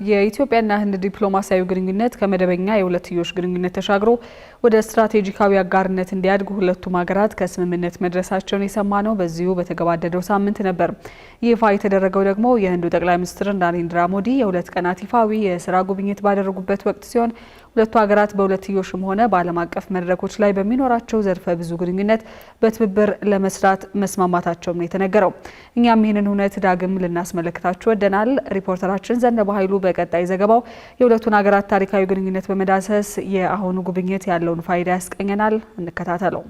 የኢትዮጵያና ህንድ ዲፕሎማሲያዊ ግንኙነት ከመደበኛ የሁለትዮሽ ግንኙነት ተሻግሮ ወደ ስትራቴጂካዊ አጋርነት እንዲያድግ ሁለቱም ሀገራት ከስምምነት መድረሳቸውን የሰማነው በዚሁ በተገባደደው ሳምንት ነበር። ይፋ የተደረገው ደግሞ የህንዱ ጠቅላይ ሚኒስትር ናሬንድራ ሞዲ የሁለት ቀናት ይፋዊ የስራ ጉብኝት ባደረጉበት ወቅት ሲሆን ሁለቱ ሀገራት በሁለትዮሽም ሆነ በዓለም አቀፍ መድረኮች ላይ በሚኖራቸው ዘርፈ ብዙ ግንኙነት በትብብር ለመስራት መስማማታቸውም ነው የተነገረው። እኛም ይህንን እውነት ዳግም ልናስመለክታችሁ ወደናል። ሪፖርተራችን ዘነበ ኃይሉ በቀጣይ ዘገባው የሁለቱን ሀገራት ታሪካዊ ግንኙነት በመዳሰስ የአሁኑ ጉብኝት ያለውን ፋይዳ ያስቀኘናል። እንከታተለው።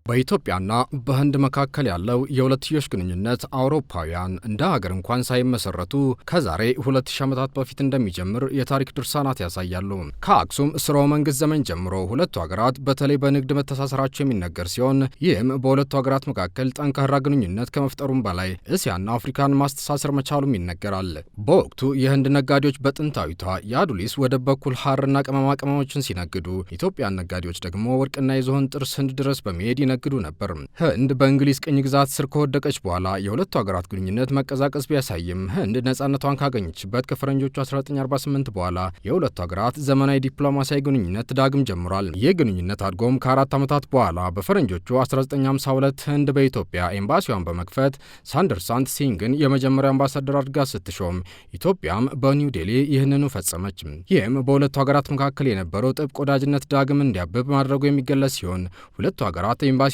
በኢትዮጵያና በህንድ መካከል ያለው የሁለትዮሽ ግንኙነት አውሮፓውያን እንደ ሀገር እንኳን ሳይመሰረቱ ከዛሬ 2000 ዓመታት በፊት እንደሚጀምር የታሪክ ድርሳናት ያሳያሉ። ከአክሱም ስርወ መንግስት ዘመን ጀምሮ ሁለቱ ሀገራት በተለይ በንግድ መተሳሰራቸው የሚነገር ሲሆን ይህም በሁለቱ ሀገራት መካከል ጠንካራ ግንኙነት ከመፍጠሩም በላይ እስያና አፍሪካን ማስተሳሰር መቻሉም ይነገራል። በወቅቱ የህንድ ነጋዴዎች በጥንታዊቷ የአዱሊስ ወደብ በኩል ሐርና ቅመማ ቅመሞችን ሲነግዱ፣ ኢትዮጵያን ነጋዴዎች ደግሞ ወርቅና የዝሆን ጥርስ ህንድ ድረስ በመሄድ ግዱ ነበር። ህንድ በእንግሊዝ ቅኝ ግዛት ስር ከወደቀች በኋላ የሁለቱ ሀገራት ግንኙነት መቀዛቀዝ ቢያሳይም ህንድ ነጻነቷን ካገኘችበት ከፈረንጆቹ 1948 በኋላ የሁለቱ ሀገራት ዘመናዊ ዲፕሎማሲያዊ ግንኙነት ዳግም ጀምሯል። ይህ ግንኙነት አድጎም ከ4 ዓመታት በኋላ በፈረንጆቹ 1952 ህንድ በኢትዮጵያ ኤምባሲዋን በመክፈት ሳንደርሳንት ሲንግን የመጀመሪያ አምባሳደር አድርጋ ስትሾም ኢትዮጵያም በኒው ዴሊ ይህንኑ ፈጸመች። ይህም በሁለቱ ሀገራት መካከል የነበረው ጥብቅ ወዳጅነት ዳግም እንዲያብብ ማድረጉ የሚገለጽ ሲሆን ሁለቱ ሀገራት ኤምባሲዎቻቸውን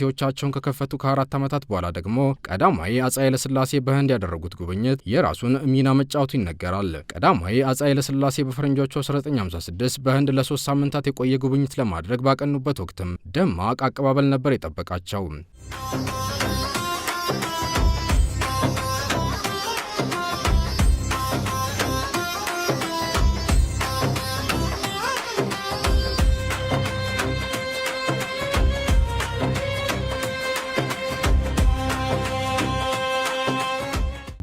ከከፈቱ ከ4 ዓመታት በኋላ ደግሞ ቀዳማዊ አፄ ኃይለ ሥላሴ በህንድ ያደረጉት ጉብኝት የራሱን ሚና መጫወቱ ይነገራል። ቀዳማዊ አፄ ኃይለ ሥላሴ በፈረንጆቹ 1956 በህንድ ለ3 ሳምንታት የቆየ ጉብኝት ለማድረግ ባቀኑበት ወቅትም ደማቅ አቀባበል ነበር የጠበቃቸው።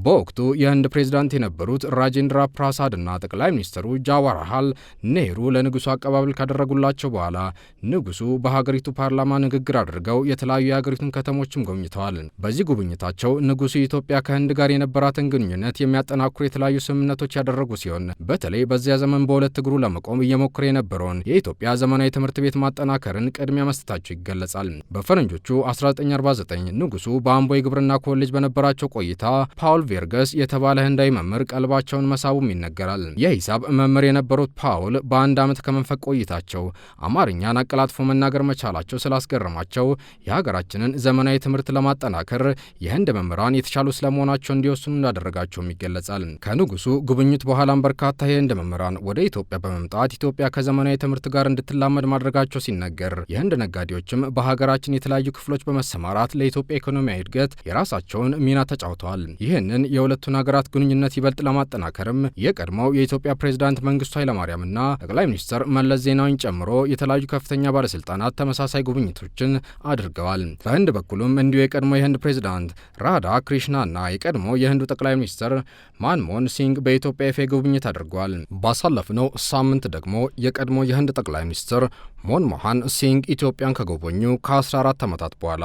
በወቅቱ የህንድ ፕሬዝዳንት የነበሩት ራጄንድራ ፕራሳድ እና ጠቅላይ ሚኒስትሩ ጃዋሃርላል ኔህሩ ለንጉሱ አቀባበል ካደረጉላቸው በኋላ ንጉሱ በሀገሪቱ ፓርላማ ንግግር አድርገው የተለያዩ የሀገሪቱን ከተሞችም ጎብኝተዋል። በዚህ ጉብኝታቸው ንጉሱ ኢትዮጵያ ከህንድ ጋር የነበራትን ግንኙነት የሚያጠናክሩ የተለያዩ ስምምነቶች ያደረጉ ሲሆን በተለይ በዚያ ዘመን በሁለት እግሩ ለመቆም እየሞከረ የነበረውን የኢትዮጵያ ዘመናዊ ትምህርት ቤት ማጠናከርን ቅድሚያ መስጠታቸው ይገለጻል። በፈረንጆቹ 1949 ንጉሱ በአምቦ የግብርና ኮሌጅ በነበራቸው ቆይታ ፓውል ቬርገስ የተባለ ህንዳዊ መምህር ቀልባቸውን መሳቡም ይነገራል። የሂሳብ መምህር የነበሩት ፓውል በአንድ ዓመት ከመንፈቅ ቆይታቸው አማርኛን አቀላጥፎ መናገር መቻላቸው ስላስገረማቸው የሀገራችንን ዘመናዊ ትምህርት ለማጠናከር የህንድ መምህራን የተሻሉ ስለመሆናቸው እንዲወስኑ እንዳደረጋቸውም ይገለጻል። ከንጉሱ ጉብኝት በኋላም በርካታ የህንድ መምህራን ወደ ኢትዮጵያ በመምጣት ኢትዮጵያ ከዘመናዊ ትምህርት ጋር እንድትላመድ ማድረጋቸው ሲነገር፣ የህንድ ነጋዴዎችም በሀገራችን የተለያዩ ክፍሎች በመሰማራት ለኢትዮጵያ ኢኮኖሚያዊ እድገት የራሳቸውን ሚና ተጫውተዋል። ይህንን የሁለቱን ሀገራት ግንኙነት ይበልጥ ለማጠናከርም የቀድሞው የኢትዮጵያ ፕሬዝዳንት መንግስቱ ኃይለማርያምና ጠቅላይ ሚኒስትር መለስ ዜናዊን ጨምሮ የተለያዩ ከፍተኛ ባለስልጣናት ተመሳሳይ ጉብኝቶችን አድርገዋል። በህንድ በኩልም እንዲሁ የቀድሞ የህንድ ፕሬዝዳንት ራዳ ክሪሽናና የቀድሞ የህንዱ ጠቅላይ ሚኒስትር ማንሞን ሲንግ በኢትዮጵያ ይፋ ጉብኝት አድርገዋል። ባሳለፍነው ሳምንት ደግሞ የቀድሞ የህንድ ጠቅላይ ሚኒስትር ሞንሞሃን ሲንግ ኢትዮጵያን ከጎበኙ ከ14 ዓመታት በኋላ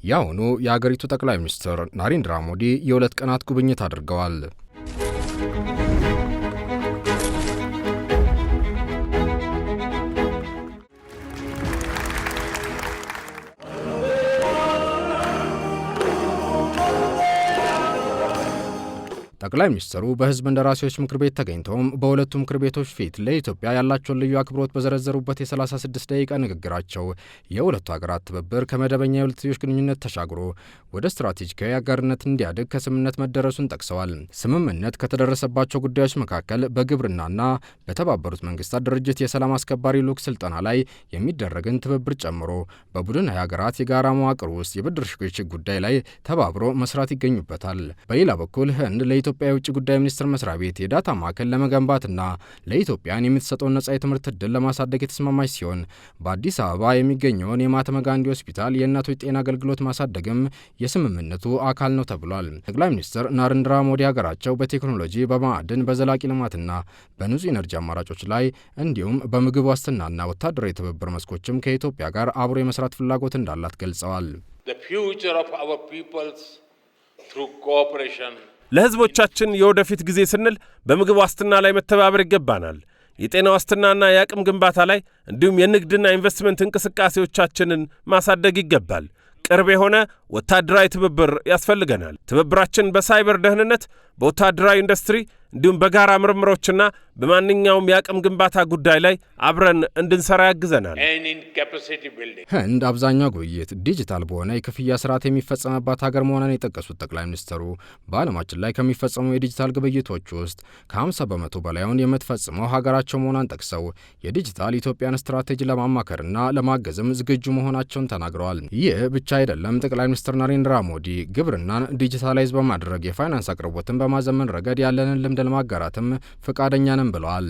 የአሁኑ የአገሪቱ ጠቅላይ ሚኒስትር ናሬንድራ ሞዲ የ2 ቀናት ጉብኝት አድርገዋል። ጠቅላይ ሚኒስትሩ በህዝብ እንደራሴዎች ምክር ቤት ተገኝተውም በሁለቱ ምክር ቤቶች ፊት ለኢትዮጵያ ያላቸውን ልዩ አክብሮት በዘረዘሩበት የ36 ደቂቃ ንግግራቸው የሁለቱ ሀገራት ትብብር ከመደበኛ የሁለትዮሽ ግንኙነት ተሻግሮ ወደ ስትራቴጂካዊ አጋርነት እንዲያድግ ከስምምነት መደረሱን ጠቅሰዋል። ስምምነት ከተደረሰባቸው ጉዳዮች መካከል በግብርናና በተባበሩት መንግስታት ድርጅት የሰላም አስከባሪ ልዑክ ስልጠና ላይ የሚደረግን ትብብር ጨምሮ በቡድን ሀገራት የጋራ መዋቅር ውስጥ የብድር ሽግሽግ ጉዳይ ላይ ተባብሮ መስራት ይገኙበታል። በሌላ በኩል ህንድ ለኢትዮጵያ የውጭ ጉዳይ ሚኒስቴር መስሪያ ቤት የዳታ ማዕከል ለመገንባትና ለኢትዮጵያን የምትሰጠውን ነጻ የትምህርት ዕድል ለማሳደግ የተስማማች ሲሆን በአዲስ አበባ የሚገኘውን የማህተማ ጋንዲ ሆስፒታል የእናቶች ጤና አገልግሎት ማሳደግም የስምምነቱ አካል ነው ተብሏል። ጠቅላይ ሚኒስትር ናሬንድራ ሞዲ ሀገራቸው በቴክኖሎጂ፣ በማዕድን፣ በዘላቂ ልማትና በንጹህ ኢነርጂ አማራጮች ላይ እንዲሁም በምግብ ዋስትናና ወታደራዊ ትብብር መስኮችም ከኢትዮጵያ ጋር አብሮ የመስራት ፍላጎት እንዳላት ገልጸዋል። ለሕዝቦቻችን የወደፊት ጊዜ ስንል በምግብ ዋስትና ላይ መተባበር ይገባናል። የጤና ዋስትናና የአቅም ግንባታ ላይ እንዲሁም የንግድና ኢንቨስትመንት እንቅስቃሴዎቻችንን ማሳደግ ይገባል። ቅርብ የሆነ ወታደራዊ ትብብር ያስፈልገናል። ትብብራችን በሳይበር ደህንነት፣ በወታደራዊ ኢንዱስትሪ እንዲሁም በጋራ ምርምሮችና በማንኛውም የአቅም ግንባታ ጉዳይ ላይ አብረን እንድንሰራ ያግዘናል። ህንድ አብዛኛው ግብይት ዲጂታል በሆነ የክፍያ ስርዓት የሚፈጸምባት ሀገር መሆኗን የጠቀሱት ጠቅላይ ሚኒስትሩ በዓለማችን ላይ ከሚፈጸሙ የዲጂታል ግብይቶች ውስጥ ከ50 በመቶ በላዩን የምትፈጽመው ሀገራቸው መሆኗን ጠቅሰው የዲጂታል ኢትዮጵያን ስትራቴጂ ለማማከርና ለማገዝም ዝግጁ መሆናቸውን ተናግረዋል። ይህ ብቻ አይደለም። ጠቅላይ ሚኒስትር ናሬንድራ ሞዲ ግብርናን ዲጂታላይዝ በማድረግ የፋይናንስ አቅርቦትን በማዘመን ረገድ ያለንን ልምድ ለማጋራትም ፈቃደኛ ነን ብለዋል።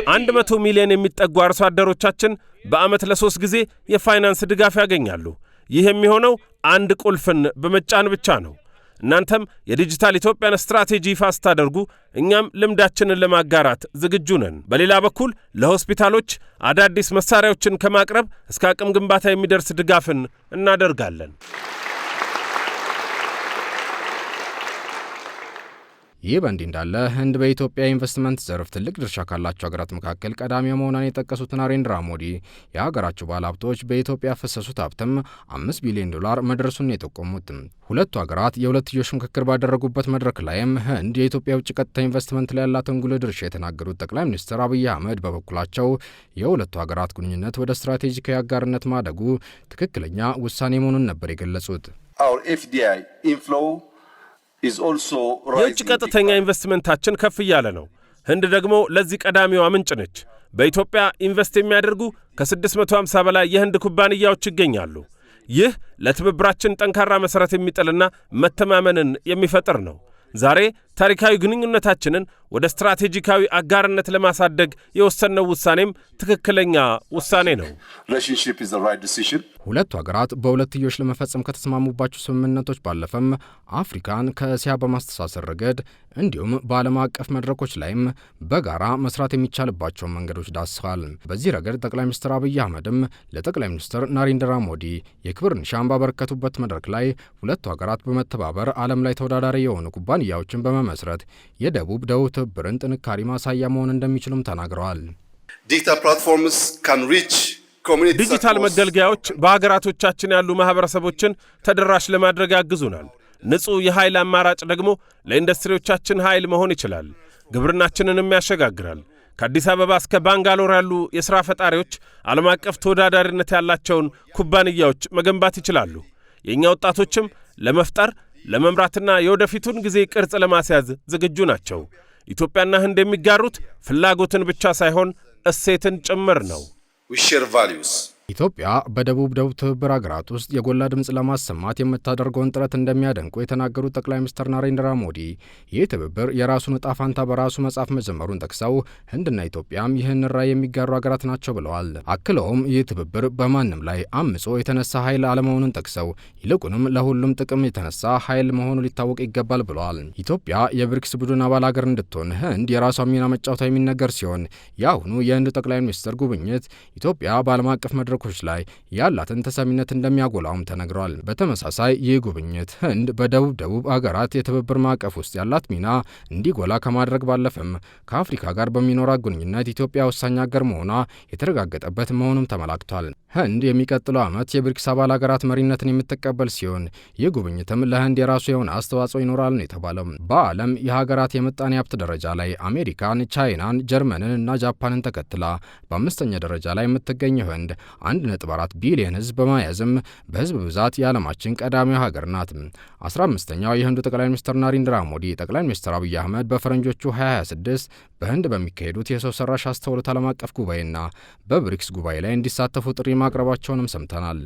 100 ሚሊዮን የሚጠጉ አርሶ አደሮቻችን በዓመት ለ3 ጊዜ የፋይናንስ ድጋፍ ያገኛሉ። ይህ የሚሆነው አንድ ቁልፍን በመጫን ብቻ ነው። እናንተም የዲጂታል ኢትዮጵያን ስትራቴጂ ይፋ ስታደርጉ እኛም ልምዳችንን ለማጋራት ዝግጁ ነን። በሌላ በኩል ለሆስፒታሎች አዳዲስ መሳሪያዎችን ከማቅረብ እስከ አቅም ግንባታ የሚደርስ ድጋፍን እናደርጋለን። ይህ በእንዲህ እንዳለ ህንድ በኢትዮጵያ ኢንቨስትመንት ዘርፍ ትልቅ ድርሻ ካላቸው ሀገራት መካከል ቀዳሚ መሆኗን የጠቀሱት ናሬንድራ ሞዲ የሀገራቸው ባለሀብቶች በኢትዮጵያ ያፈሰሱት ሀብትም $5 ቢሊዮን መድረሱን የጠቆሙት ሁለቱ ሀገራት የሁለትዮሽ ምክክር ባደረጉበት መድረክ ላይም ህንድ የኢትዮጵያ ውጭ ቀጥታ ኢንቨስትመንት ላይ ያላትን ጉልህ ድርሻ የተናገሩት ጠቅላይ ሚኒስትር አብይ አህመድ በበኩላቸው የሁለቱ ሀገራት ግንኙነት ወደ ስትራቴጂካዊ አጋርነት ማደጉ ትክክለኛ ውሳኔ መሆኑን ነበር የገለጹት። የውጭ ቀጥተኛ ኢንቨስትመንታችን ከፍ እያለ ነው። ህንድ ደግሞ ለዚህ ቀዳሚዋ ምንጭ ነች። በኢትዮጵያ ኢንቨስት የሚያደርጉ ከ650 በላይ የህንድ ኩባንያዎች ይገኛሉ። ይህ ለትብብራችን ጠንካራ መሠረት የሚጥልና መተማመንን የሚፈጥር ነው። ዛሬ ታሪካዊ ግንኙነታችንን ወደ ስትራቴጂካዊ አጋርነት ለማሳደግ የወሰነው ውሳኔም ትክክለኛ ውሳኔ ነው። ሁለቱ ሀገራት በሁለትዮሽ ለመፈጸም ከተስማሙባቸው ስምምነቶች ባለፈም አፍሪካን ከእስያ በማስተሳሰር ረገድ እንዲሁም በዓለም አቀፍ መድረኮች ላይም በጋራ መስራት የሚቻልባቸውን መንገዶች ዳስሰዋል። በዚህ ረገድ ጠቅላይ ሚኒስትር አብይ አህመድም ለጠቅላይ ሚኒስትር ናሬንድራ ሞዲ የክብር ኒሻን ባበረከቱበት መድረክ ላይ ሁለቱ ሀገራት በመተባበር ዓለም ላይ ተወዳዳሪ የሆኑ ኩባንያዎችን በመመስረት የደቡብ ትብብርን ጥንካሬ ማሳያ መሆን እንደሚችሉም ተናግረዋል። ዲጂታል መገልገያዎች በሀገራቶቻችን ያሉ ማህበረሰቦችን ተደራሽ ለማድረግ ያግዙናል። ንጹህ የኃይል አማራጭ ደግሞ ለኢንዱስትሪዎቻችን ኃይል መሆን ይችላል። ግብርናችንንም ያሸጋግራል። ከአዲስ አበባ እስከ ባንጋሎር ያሉ የሥራ ፈጣሪዎች ዓለም አቀፍ ተወዳዳሪነት ያላቸውን ኩባንያዎች መገንባት ይችላሉ። የእኛ ወጣቶችም ለመፍጠር ለመምራትና የወደፊቱን ጊዜ ቅርጽ ለማስያዝ ዝግጁ ናቸው። ኢትዮጵያና ህንድ የሚጋሩት ፍላጎትን ብቻ ሳይሆን እሴትን ጭምር ነው። ኢትዮጵያ በደቡብ ትብብር ሀገራት ውስጥ የጎላ ድምፅ ለማሰማት የምታደርገውን ጥረት እንደሚያደንቁ የተናገሩት ጠቅላይ ሚኒስትር ናሬንድራ ሞዲ ይህ ትብብር የራሱን ዕጣ ፈንታ በራሱ መጻፍ መጀመሩን ጠቅሰው ህንድና ኢትዮጵያም ይህን ራዕይ የሚጋሩ ሀገራት ናቸው ብለዋል። አክለውም ይህ ትብብር በማንም ላይ አምጾ የተነሳ ኃይል አለመሆኑን ጠቅሰው ይልቁንም ለሁሉም ጥቅም የተነሳ ኃይል መሆኑ ሊታወቅ ይገባል ብለዋል። ኢትዮጵያ የብሪክስ ቡድን አባል ሀገር እንድትሆን ህንድ የራሷ ሚና መጫወቷ የሚነገር ሲሆን የአሁኑ የህንድ ጠቅላይ ሚኒስትር ጉብኝት ኢትዮጵያ በዓለም አቀፍ መድረኮች ላይ ያላትን ተሰሚነት እንደሚያጎላውም ተነግሯል። በተመሳሳይ ይህ ጉብኝት ህንድ በደቡብ ሀገራት የትብብር ማዕቀፍ ውስጥ ያላት ሚና እንዲጎላ ከማድረግ ባለፈም ከአፍሪካ ጋር በሚኖራት ግንኙነት ኢትዮጵያ ወሳኝ ሀገር መሆኗ የተረጋገጠበት መሆኑም ተመላክቷል። ህንድ የሚቀጥለው ዓመት የብሪክስ አባል ሀገራት መሪነትን የምትቀበል ሲሆን ይህ ጉብኝትም ለህንድ የራሱ የሆነ አስተዋጽኦ ይኖራል ነው የተባለው። በዓለም የሀገራት የምጣኔ ሀብት ደረጃ ላይ አሜሪካን፣ ቻይናን፣ ጀርመንን እና ጃፓንን ተከትላ በአምስተኛ ደረጃ ላይ የምትገኘው ህንድ 1.4 ቢሊዮን ህዝብ በመያዝም በህዝብ ብዛት የዓለማችን ቀዳሚው ሀገር ናት። 15ኛው የህንዱ ጠቅላይ ሚኒስትር ናሬንድራ ሞዲ ጠቅላይ ሚኒስትር አብይ አህመድ በፈረንጆቹ 2026 በህንድ በሚካሄዱት የሰው ሰራሽ አስተውሎት ዓለም አቀፍ ጉባኤና በብሪክስ ጉባኤ ላይ እንዲሳተፉ ጥሪ ማቅረባቸውንም ሰምተናል።